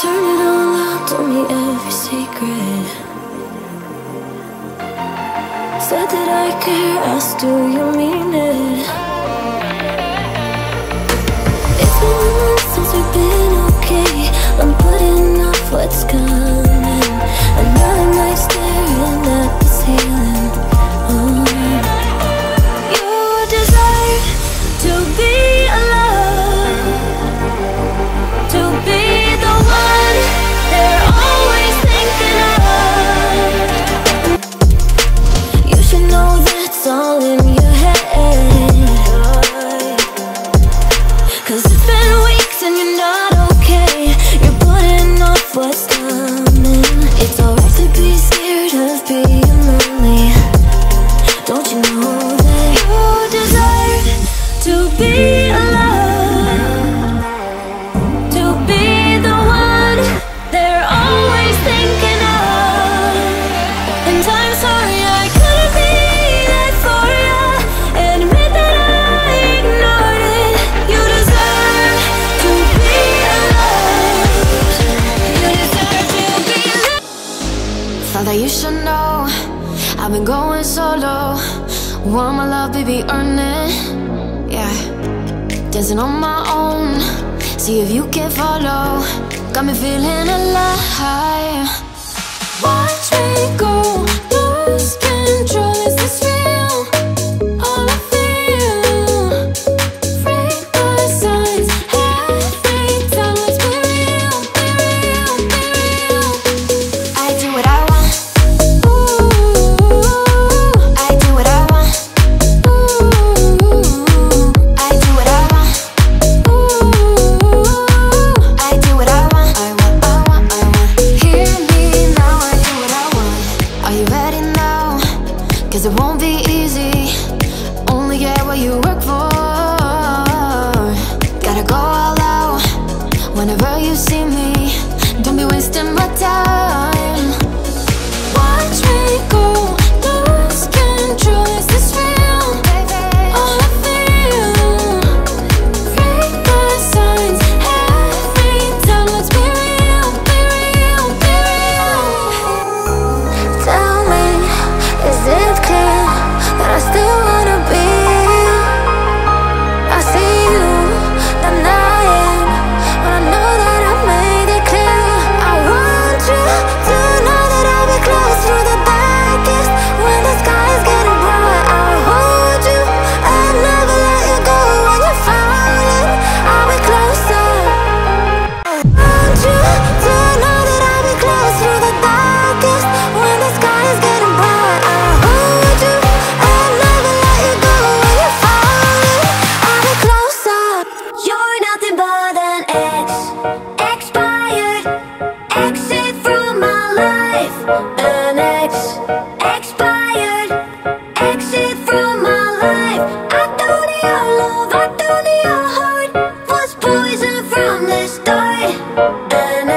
Turn it all out, told me every secret. Said that I care, asked do you mean it? It's been months since we've been okay. I'm putting off what's coming. Another night staring at the ceiling. You deserve to be alone, to be the one they're always thinking of. You should know that's all in your head, 'cause it's been weeks and you're not okay. You're putting off what's coming. It's alright to be scared of being lonely. Don't you know that you deserve to be alone, to be the one they're always thinking of? And I'm sorry I couldn't be there for you and admit that I ignored it. You deserve to be loved. You deserve to be loved. Thought that you should know I've been going solo. Want my love, baby, earn it. Yeah, dancing on my own. See if you can follow. Got me feeling alive. Watch me go, lose control. Is this real? All I feel. Read the signs every time. Let's be real, be real, be real. I do what I want. I do what I want. I do what I want. I do what I want. I want. Hear me now, I do what I want. Are you ready now? 'Cause it won't be easy. Only get what you work for. Gotta go all out whenever you see me. Don't be wasting my time. Watch me go, lose control. Is this real? All I feel. Read the signs every time. Let's be real, be real, be real. Tell me, is it clear that I still wanna be? I see you denying, but I know that I made it clear. I want you to know that I'll be close through the darkest when the sky's getting bright. I'll hold you and never let you go. When you're falling, I'll be closer. I want you to know that I'll be close through the darkest when the sky is getting bright. I'll hold you and never let you go. When you're falling, I'll be closer. You're nothing but an expired exit from my life. An expired exit from my life. I don't need your love, I don't need your heart. Was poison from the start. An